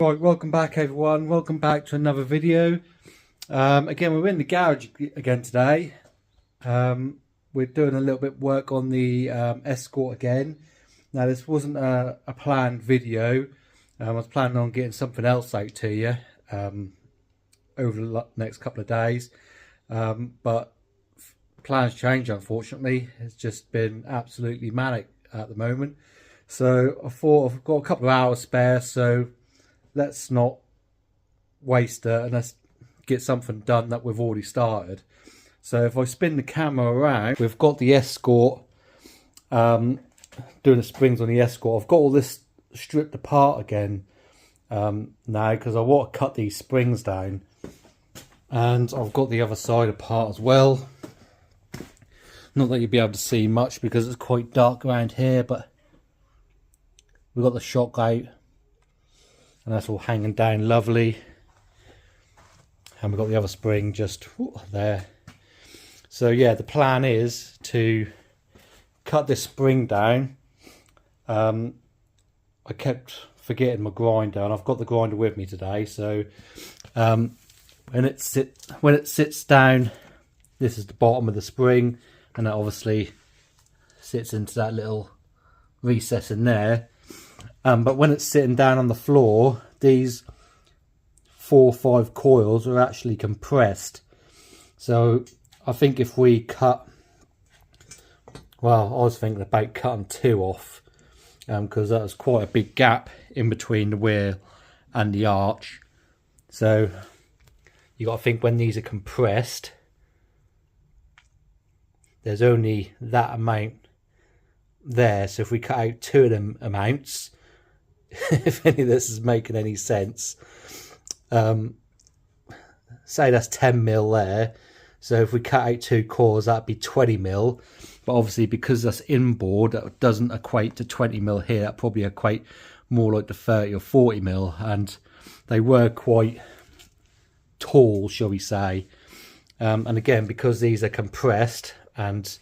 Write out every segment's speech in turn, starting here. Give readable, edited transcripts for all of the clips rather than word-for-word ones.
Right, welcome back everyone, welcome back to another video. Again, we're in the garage again today. We're doing a little bit of work on the Escort again. Now this wasn't a planned video. I was planning on getting something else out to you over the next couple of days, but plans change unfortunately. It's just been absolutely manic at the moment, so I thought I've got a couple of hours spare, so let's not waste it and let's get something done that we've already started. So if I spin the camera around, we've got the Escort, doing the springs on the Escort. I've got all this stripped apart again now because I want to cut these springs down, and I've got the other side apart as well. Not that you'll be able to see much because it's quite dark around here, but we've got the shock out and that's all hanging down lovely, and we've got the other spring just there. So yeah, the plan is to cut this spring down. I kept forgetting my grinder, and I've got the grinder with me today, so when it sits down, this is the bottom of the spring, and that obviously sits into that little recess in there. But when it's sitting down on the floor, these 4 or 5 coils are actually compressed. So I think if we cut, well, I was thinking about cutting 2 off, because that was quite a big gap in between the wheel and the arch. So you got to think when these are compressed, there's only that amount there. So if we cut out 2 of them amounts, if any of this is making any sense, say that's 10 mil there. So if we cut out 2 cores, that'd be 20 mil. But obviously because that's inboard, that doesn't equate to 20 mil here. That probably equate more like the 30 or 40 mil. And they were quite tall, shall we say. And again, because these are compressed, and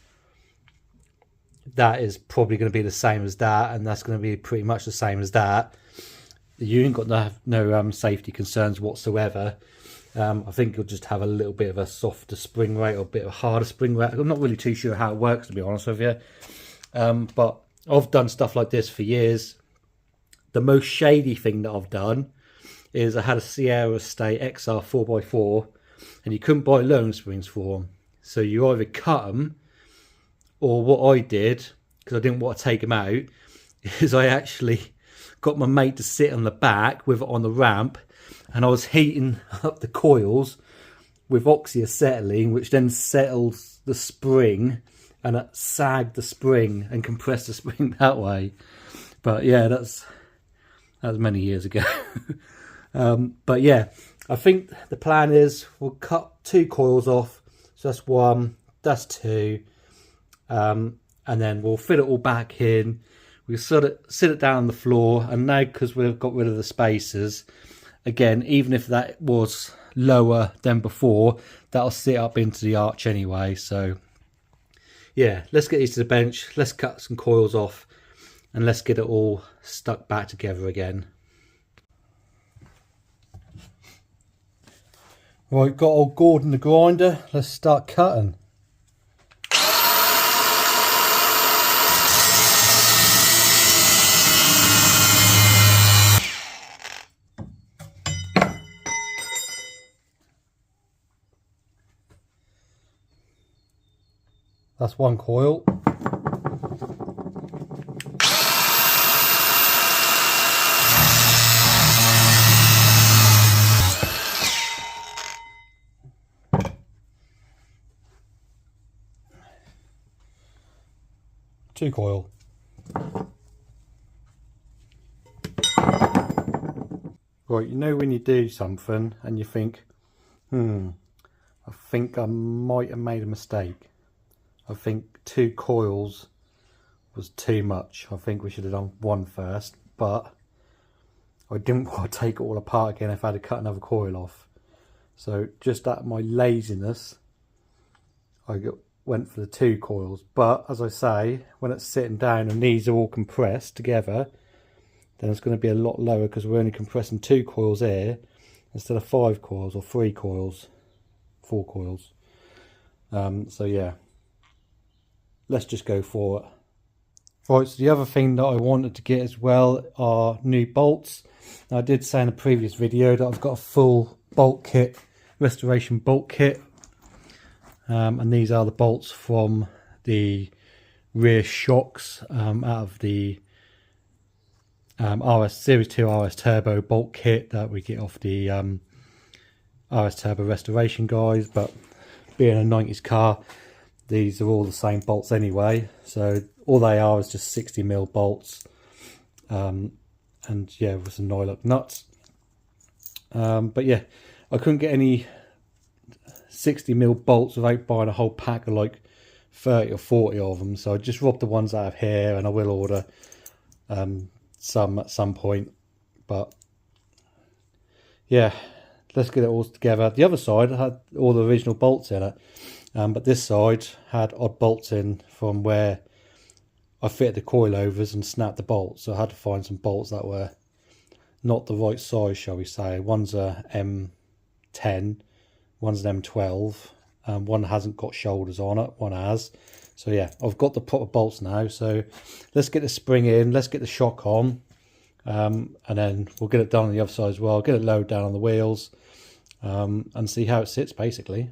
that is probably going to be the same as that, and that's going to be pretty much the same as that, you ain't got no safety concerns whatsoever. I think you'll just have a little bit of a softer spring rate or a bit of a harder spring rate. I'm not really too sure how it works, to be honest with you, but I've done stuff like this for years. The most shady thing that I've done is I had a Sierra Estate XR 4x4, and you couldn't buy loan springs for them. So you either cut them, or what I did, because I didn't want to take them out, is I actually got my mate to sit on the back with it on the ramp, and I was heating up the coils with oxyacetylene, which then settles the spring, and it sagged the spring and compressed the spring that way. But yeah, that was many years ago. But yeah, I think the plan is we'll cut 2 coils off. So that's 1, that's 2. And then we'll fit it all back in. We'll sit it down on the floor, and now because we've got rid of the spacers, again, even if that was lower than before, that'll sit up into the arch anyway. So yeah, let's get these to the bench, let's cut some coils off, and let's get it all stuck back together again. Right, got old Gordon the grinder, let's start cutting. That's 1 coil. Two coil. Right, you know when you do something and you think, I think I might have made a mistake. I think 2 coils was too much. I think we should have done 1 first, but I didn't want to take it all apart again if I had to cut another coil off. So just out of my laziness, I went for the 2 coils. But as I say, when it's sitting down and these are all compressed together, then it's going to be a lot lower because we're only compressing 2 coils here instead of 5 coils or 3 coils, 4 coils. So yeah, let's just go for it. Right, so the other thing that I wanted to get as well are new bolts. Now, I did say in a previous video that I've got a full bolt kit, restoration bolt kit, and these are the bolts from the rear shocks out of the RS Series 2 RS Turbo bolt kit that we get off the RS Turbo restoration guys. But being a 90s car, these are all the same bolts anyway, so all they are is just 60mm bolts, and yeah, with some nylock nuts. But yeah, I couldn't get any 60mm bolts without buying a whole pack of like 30 or 40 of them, so I just robbed the ones I have here, and I will order some at some point. But yeah, let's get it all together. The other side had all the original bolts in it, but this side had odd bolts in from where I fitted the coilovers and snapped the bolts, so I had to find some bolts that were not the right size, shall we say. One's a M10, one's an M12, one hasn't got shoulders on it, one has. So yeah, I've got the proper bolts now, so let's get the spring in, let's get the shock on, and then we'll get it done on the other side as well, get it lowered down on the wheels, and see how it sits basically.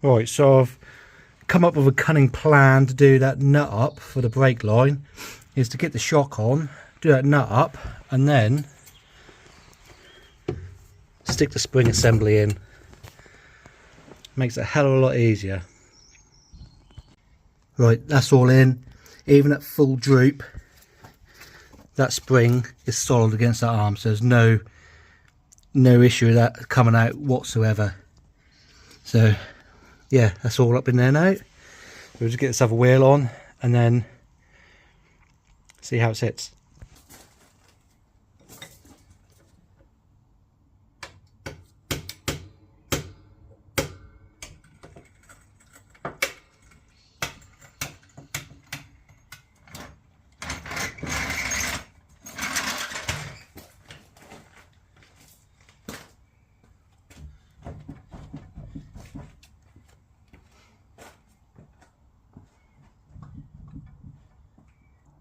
Right, so I've come up with a cunning plan to do that nut up for the brake line, is to get the shock on, do that nut up, and then stick the spring assembly in. Makes it a hell of a lot easier. Right, that's all in, even at full droop, that spring is solid against that arm, so there's no issue with that coming out whatsoever. So yeah, that's all up in there now. We'll just get this other wheel on and then see how it sits.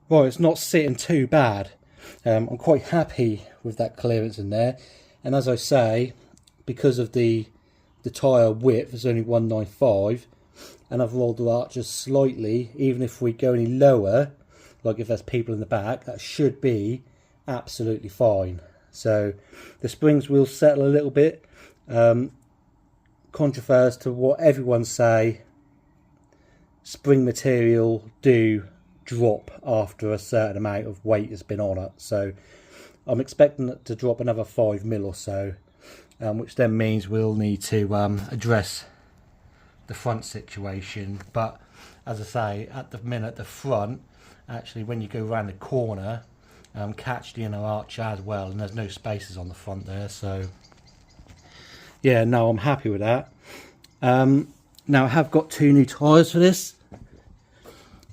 Right, it's not sitting too bad. I'm quite happy with that clearance in there, and as I say, because of the tyre width is only 195, and I've rolled the arches slightly, even if we go any lower, like if there's people in the back, that should be absolutely fine. So the springs will settle a little bit. Controversial to what everyone say, spring material do drop after a certain amount of weight has been on it, so I'm expecting it to drop another 5 mil or so, which then means we'll need to address the front situation. But as I say, at the minute the front, actually when you go around the corner, catch the inner arch as well, and there's no spaces on the front there, so yeah, no, I'm happy with that. Now I have got 2 new tyres for this.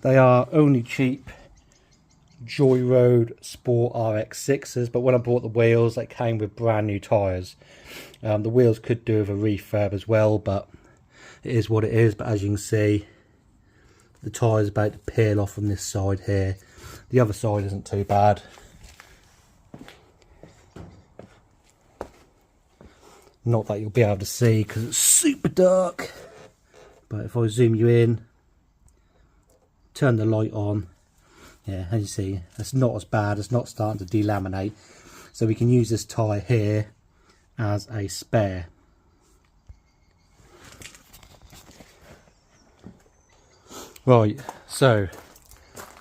They are only cheap Joy Road Sport RX6s, but when I bought the wheels, they came with brand new tyres. The wheels could do with a refurb as well, but it is what it is. But as you can see, the tyre's about to peel off from this side here. The other side isn't too bad. Not that you'll be able to see because it's super dark, but if I zoom you in, turn the light on, yeah, as you see, it's not as bad. It's not starting to delaminate, so we can use this tyre here as a spare. Right, so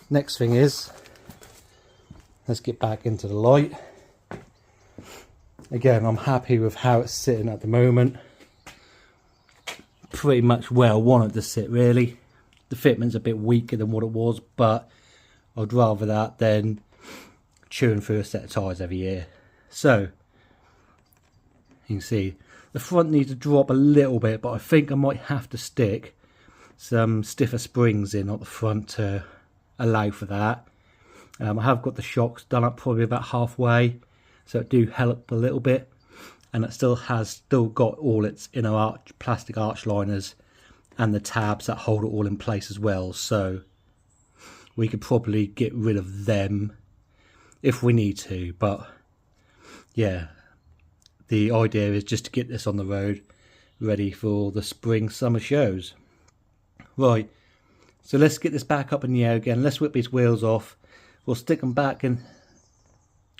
next thing is, let's get back into the light. Again, I'm happy with how it's sitting at the moment. Pretty much where I want it to sit, really. The fitment's a bit weaker than what it was, but I'd rather that than chewing through a set of tyres every year. So you can see the front needs to drop a little bit, but I think I might have to stick some stiffer springs in at the front to allow for that. I have got the shocks done up probably about halfway, so it do help a little bit, and it still got all its inner arch plastic arch liners and the tabs that hold it all in place as well, so we could probably get rid of them if we need to. But yeah, the idea is just to get this on the road ready for the spring summer shows. Right, so let's get this back up in the air again. Let's whip these wheels off. We'll stick them back in,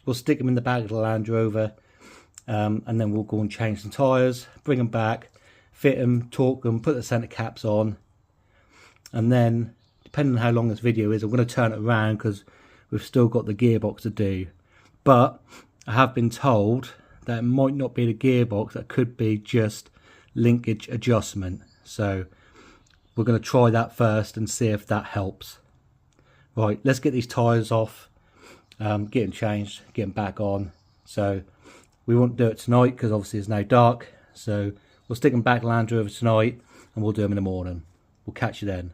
we'll stick them in the back of the Land Rover, and then we'll go and change some tyres, bring them back, fit them, torque them, put the centre caps on, and then depending on how long this video is, I'm going to turn it around because we've still got the gearbox to do. But I have been told that it might not be the gearbox, that could be just linkage adjustment, so we're going to try that first and see if that helps. Right, let's get these tyres off, get them changed, get them back on. So we won't do it tonight because obviously it's now dark, so we'll stick them back Land Rover tonight and we'll do them in the morning. We'll catch you then.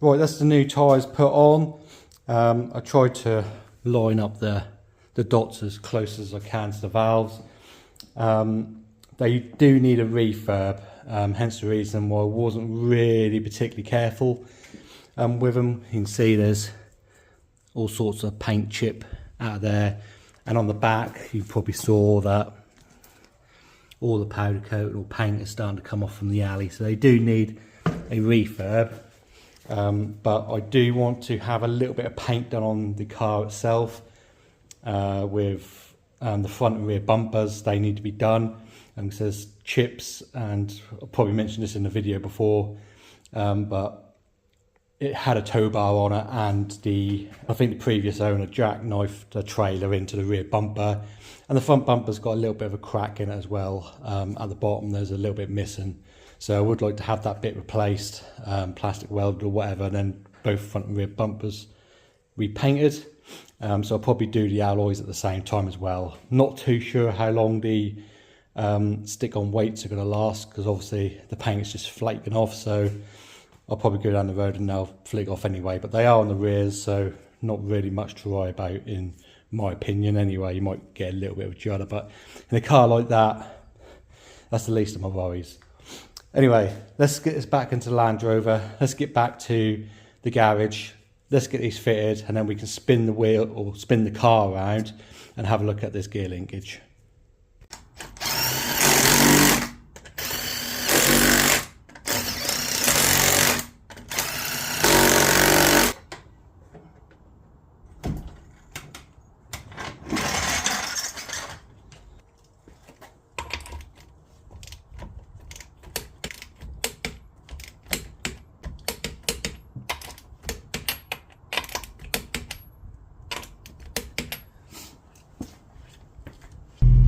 Right, that's the new tyres put on. I tried to line up the dots as close as I can to the valves. They do need a refurb, hence the reason why I wasn't really particularly careful with them. You can see there's all sorts of paint chip out of there, and on the back you probably saw that all the powder coat or paint is starting to come off from the alley, so they do need a refurb. But I do want to have a little bit of paint done on the car itself, with the front and rear bumpers. They need to be done. So there's chips, and I probably mentioned this in the video before, but it had a tow bar on it, and I think the previous owner jackknifed the trailer into the rear bumper, and the front bumper's got a little bit of a crack in it as well. At the bottom there's a little bit missing, so I would like to have that bit replaced, plastic welded or whatever, and then both front and rear bumpers repainted. So I'll probably do the alloys at the same time as well. Not too sure how long the stick-on weights are going to last, because obviously the paint is just flaking off, so I'll probably go down the road and they'll flick off anyway. But they are on the rears, so not really much to worry about in my opinion anyway. You might get a little bit of a judder, but in a car like that, that's the least of my worries. Anyway, let's get this back into the Land Rover. Let's get back to the garage. Let's get these fitted, and then we can spin the wheel or spin the car around and have a look at this gear linkage.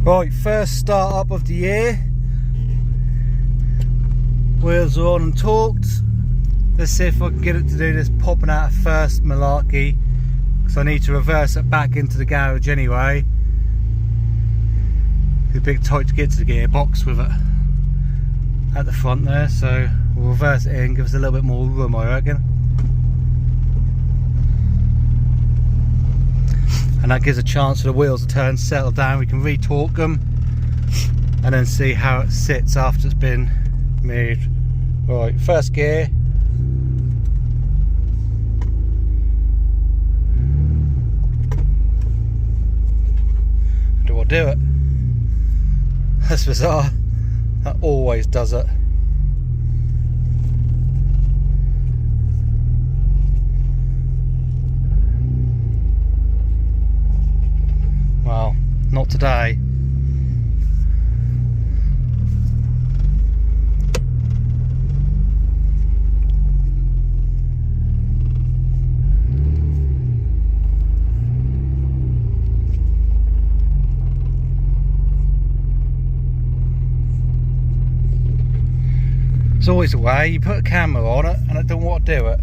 Right, first start up of the year. Wheels are on and torqued. Let's see if I can get it to do this popping out first malarkey, because I need to reverse it back into the garage anyway. It's a bit tight to get to the gearbox with it at the front there, so we'll reverse it in, give us a little bit more room, I reckon. And that gives a chance for the wheels to turn, settle down. We can re-torque them and then see how it sits after it's been moved. Right, first gear. Do I do it? That's bizarre. That always does it. Well, not today. It's always the way, you put a camera on it and it don't want to do it.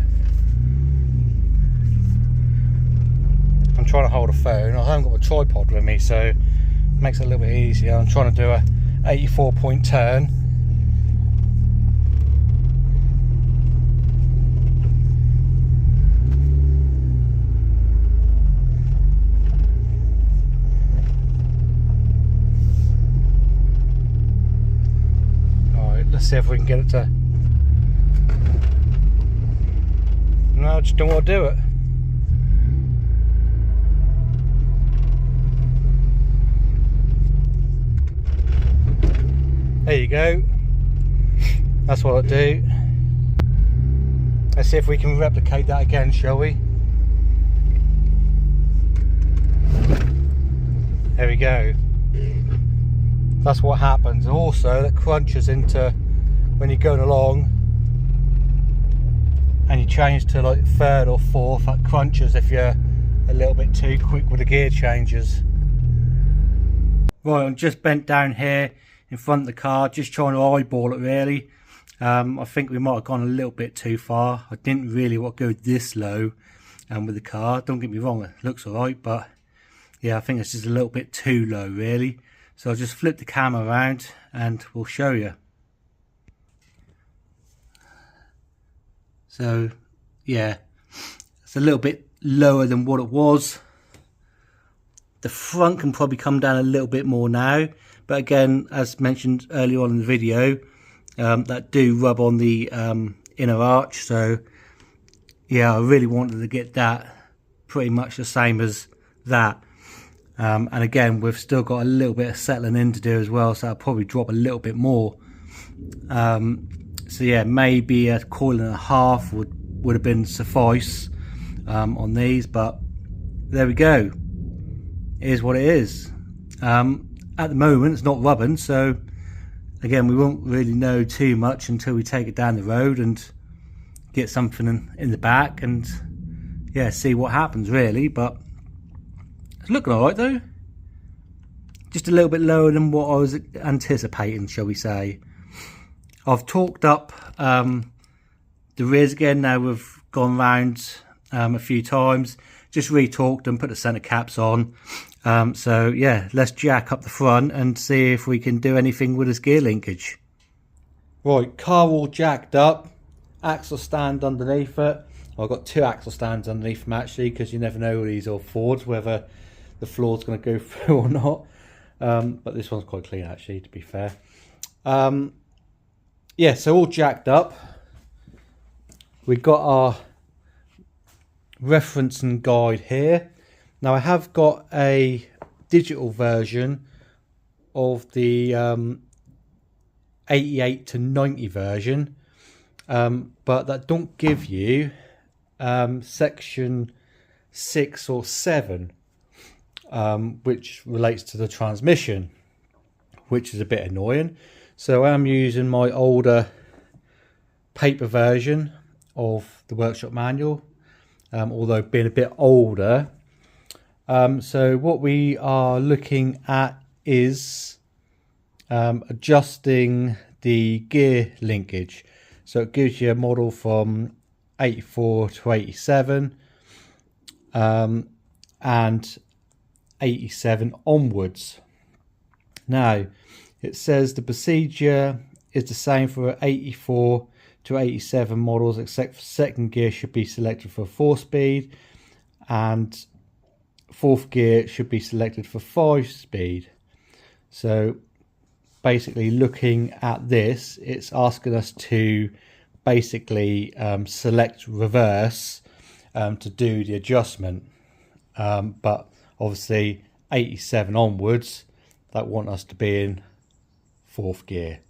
I'm trying to hold a phone. I haven't got a tripod with me, so it makes it a little bit easier. I'm trying to do a 84-point turn. Alright, let's see if we can get it to... No, I just don't want to do it. There you go. That's what I do. Let's see if we can replicate that again, shall we? There we go. That's what happens. Also, that crunches into when you're going along and you change to like third or fourth. That crunches if you're a little bit too quick with the gear changes. Right, I'm just bent down here in front of the car, just trying to eyeball it really. I think we might have gone a little bit too far. I didn't really want to go this low with the car. Don't get me wrong, it looks alright, but yeah, I think it's just a little bit too low really. So I'll just flip the camera around and we'll show you. So yeah, it's a little bit lower than what it was. The front can probably come down a little bit more now, but again, as mentioned earlier on in the video, that do rub on the inner arch. So yeah, I really wanted to get that pretty much the same as that. And again, we've still got a little bit of settling in to do as well, so I'll probably drop a little bit more. So yeah, maybe a coil and a half would have been suffice on these, but there we go. It is what it is. At the moment, it's not rubbing, so again, we won't really know too much until we take it down the road and get something in the back and yeah, see what happens really. But it's looking alright though. Just a little bit lower than what I was anticipating, shall we say. I've torqued up the rears again. Now we've gone round a few times, just re-torqued and put the centre caps on. So yeah, let's jack up the front and see if we can do anything with this gear linkage. Right, car all jacked up, axle stand underneath it. I've got two axle stands underneath them actually, because you never know with these old Fords whether the floor's going to go through or not. But this one's quite clean actually, to be fair. Yeah, so all jacked up. We've got our reference and guide here. Now I have got a digital version of the 88 to 90 version, but that don't give you section 6 or 7, which relates to the transmission, which is a bit annoying. So I'm using my older paper version of the workshop manual, although being a bit older. So what we are looking at is adjusting the gear linkage. So it gives you a model from 84 to 87 and 87 onwards. Now it says the procedure is the same for 84 to 87 models, except for second gear should be selected for 4-speed and fourth gear should be selected for 5-speed. So basically looking at this, it's asking us to basically select reverse to do the adjustment, but obviously 87 onwards, that want us to be in 4th gear.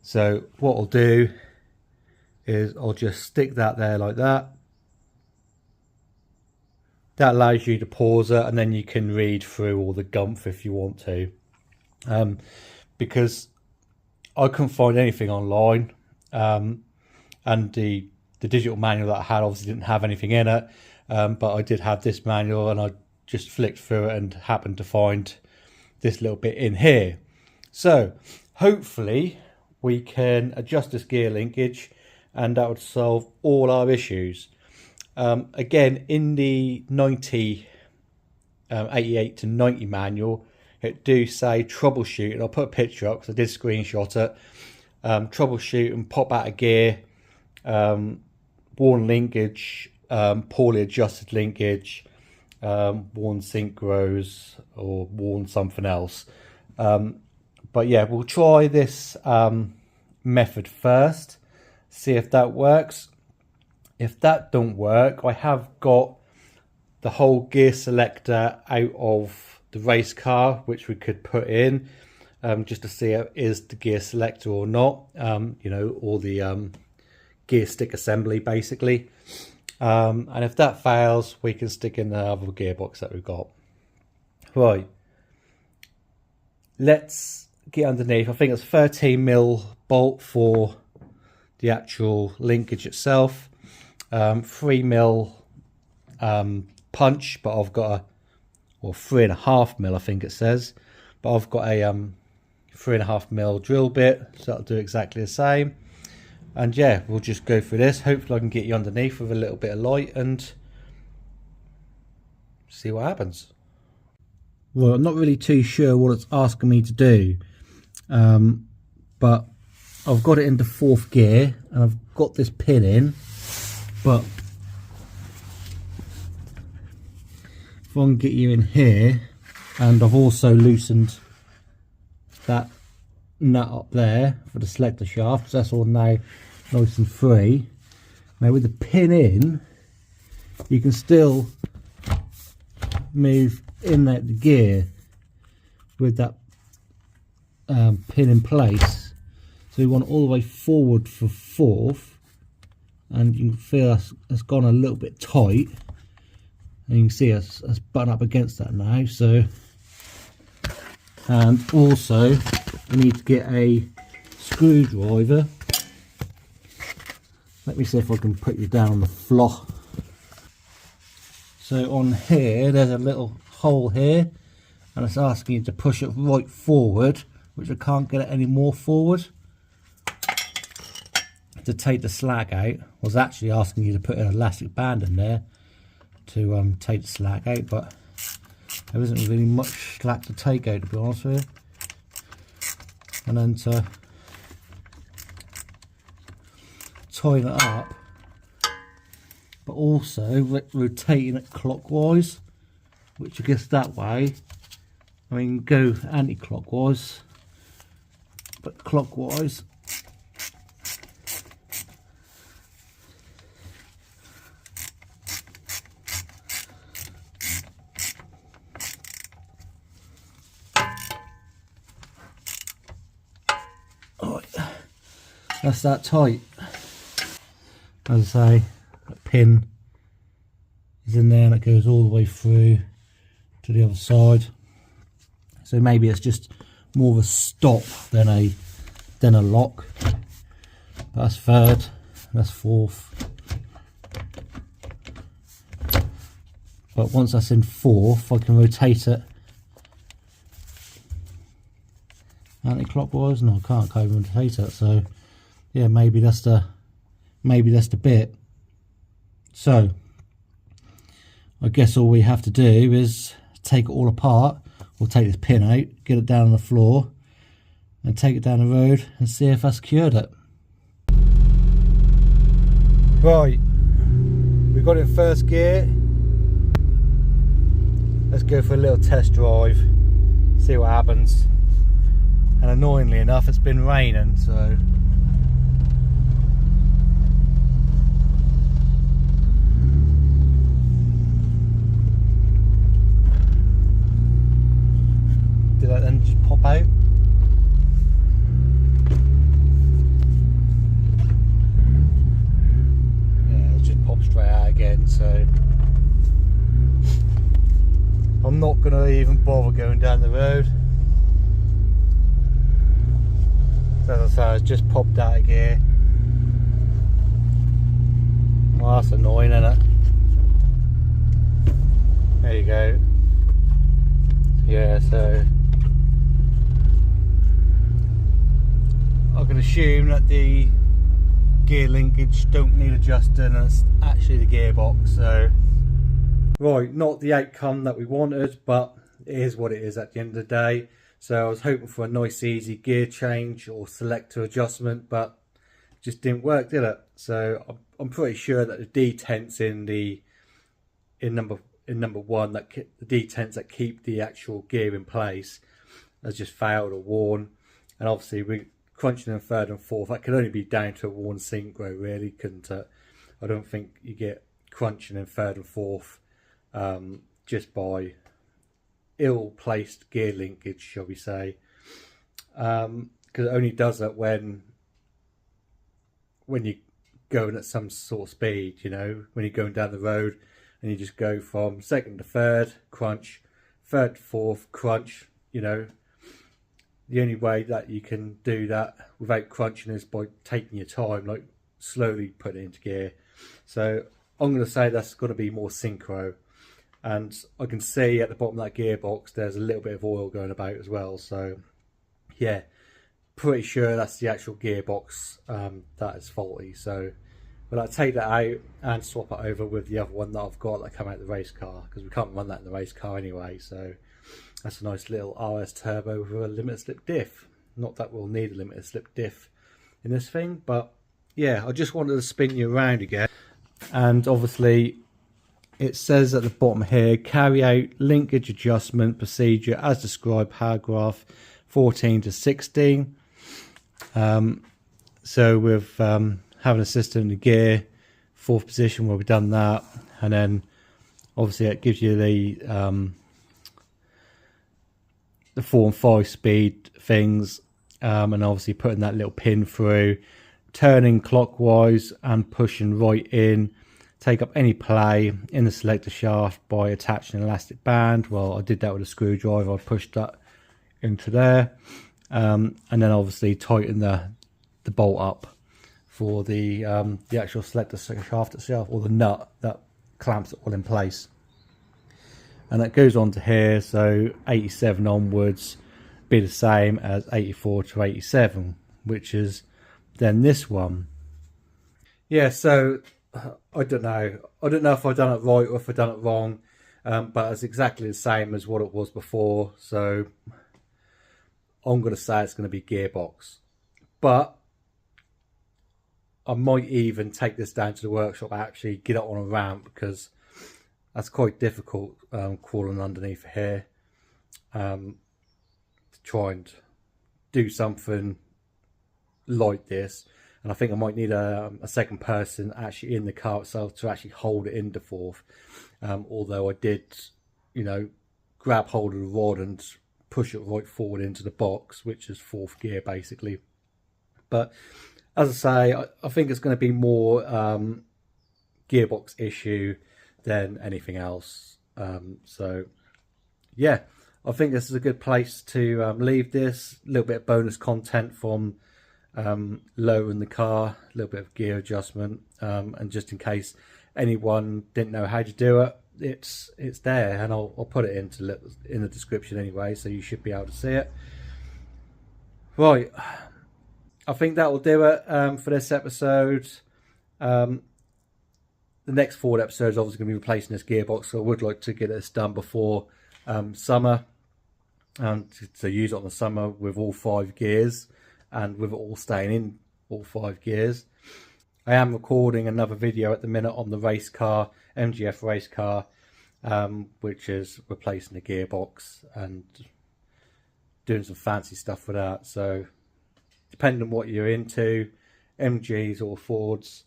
So what I'll do is I'll just stick that there like that. That allows you to pause it, and then you can read through all the gumph if you want to. Because I couldn't find anything online, and the digital manual that I had obviously didn't have anything in it, but I did have this manual, and I just flicked through it and happened to find this little bit in here. So hopefully we can adjust this gear linkage and that would solve all our issues. Again, in the 88 to 90 manual, it do say troubleshoot, and I'll put a picture up because I did screenshot it. Troubleshoot and pop out of gear, worn linkage, poorly adjusted linkage, worn synchros, or worn something else. But yeah, we'll try this method first, see if that works. If that don't work, I have got the whole gear selector out of the race car, which we could put in just to see if it is the gear selector or not, you know, or the gear stick assembly basically. And if that fails, we can stick in the other gearbox that we've got. Right, let's get underneath. I think it's 13mm bolt for the actual linkage itself, 3mm punch, but I've got a, or 3.5mm I think it says, but I've got a 3.5mm drill bit, so that'll do exactly the same. And yeah, we'll just go through this. Hopefully I can get you underneath with a little bit of light and see what happens. Well, I'm not really too sure what it's asking me to do, but I've got it into 4th gear and I've got this pin in, But if I can get you in here, and I've also loosened that nut up there for the selector shaft, so that's all now nice and free. Now with the pin in, you can still move in and out the gear with that pin in place. So you want all the way forward for fourth, and you can feel that's gone a little bit tight, and you can see it's buttoned up against that now. So, and also you need to get a screwdriver. Let me see if I can put you down on the floor. So on here there's a little hole here, and it's asking you to push it right forward, which I can't get it any more forward. To take the slack out, I was actually asking you to put an elastic band in there to take the slack out, but there isn't really much slack to take out, to be honest with you. And then to tighten it up, but also rotating it clockwise, which I guess that way, I mean, go anti-clockwise, but clockwise. That's that tight. As I say, a pin is in there and it goes all the way through to the other side. So maybe it's just more of a stop than a lock. That's third, that's fourth. But once that's in fourth, I can rotate it anti-clockwise. No, I can't rotate it. So yeah, maybe that's the bit. So I guess all we have to do is take it all apart. We'll take this pin out, get it down on the floor, and take it down the road and see if that's cured it. Right, we've got it in first gear. Let's go for a little test drive, see what happens. And annoyingly enough, it's been raining, so did that then just pop out? Yeah, it just popped straight out again, so I'm not going to even bother going down the road. So as I say, it's just popped out of gear. Well, that's annoying, isn't it? There you go. Yeah, so I can assume that the gear linkage don't need adjusting, and it's actually the gearbox. So right, not the outcome that we wanted, but it is what it is at the end of the day. So I was hoping for a nice easy gear change or selector adjustment, but it just didn't work, did it? So I'm pretty sure that the detents in number one, that the detents that keep the actual gear in place, has just failed or worn. And obviously we crunching in third and fourth, that could only be down to a worn synchro, really, couldn't it? I don't think you get crunching in third and fourth just by ill-placed gear linkage, shall we say, because it only does that when you're going at some sort of speed, you know, when you're going down the road and you just go from second to third, crunch, third to fourth, crunch. You know, the only way that you can do that without crunching is by taking your time, like slowly putting it into gear. So I'm going to say that's going to be more synchro. And I can see at the bottom of that gearbox there's a little bit of oil going about as well. So yeah, pretty sure that's the actual gearbox that is faulty. So we'll take that out and swap it over with the other one that I've got that come out of the race car, because we can't run that in the race car anyway. So that's a nice little RS turbo with a limited slip diff. Not that we'll need a limited slip diff in this thing, but yeah, I just wanted to spin you around again. And obviously it says at the bottom here, carry out linkage adjustment procedure as described, paragraph 14 to 16. So with having a system in the gear, fourth position where we've done that, and then obviously it gives you the 4 and 5 speed things, and obviously putting that little pin through, turning clockwise and pushing right in, take up any play in the selector shaft by attaching an elastic band. Well, I did that with a screwdriver. I pushed that into there, and then obviously tighten the bolt up for the actual selector shaft itself, or the nut that clamps it all in place. And that goes on to here, so 87 onwards be the same as 84 to 87, which is then this one. Yeah, so I don't know if I've done it right or if I've done it wrong, but it's exactly the same as what it was before, so I'm going to say it's going to be gearbox. But I might even take this down to the workshop and actually get it on a ramp, because that's quite difficult crawling underneath here, to try and do something like this. And I think I might need a second person actually in the car itself to actually hold it into fourth, although I did, you know, grab hold of the rod and push it right forward into the box, which is fourth gear basically. But as I say, I think it's going to be more gearbox issue than anything else. So yeah, I think this is a good place to leave this. A little bit of bonus content from lowering the car, a little bit of gear adjustment, and just in case anyone didn't know how to do it, it's there, and I'll put it in the description anyway, so you should be able to see it. Right, I think that will do it for this episode. The next Ford episode is obviously going to be replacing this gearbox, so I would like to get this done before summer, and to use it on the summer with all 5 gears and with it all staying in all 5 gears. I am recording another video at the minute on the race car, MGF race car, which is replacing the gearbox and doing some fancy stuff with that. So depending on what you're into, MGs or Fords,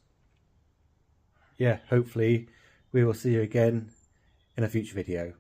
yeah, hopefully we will see you again in a future video.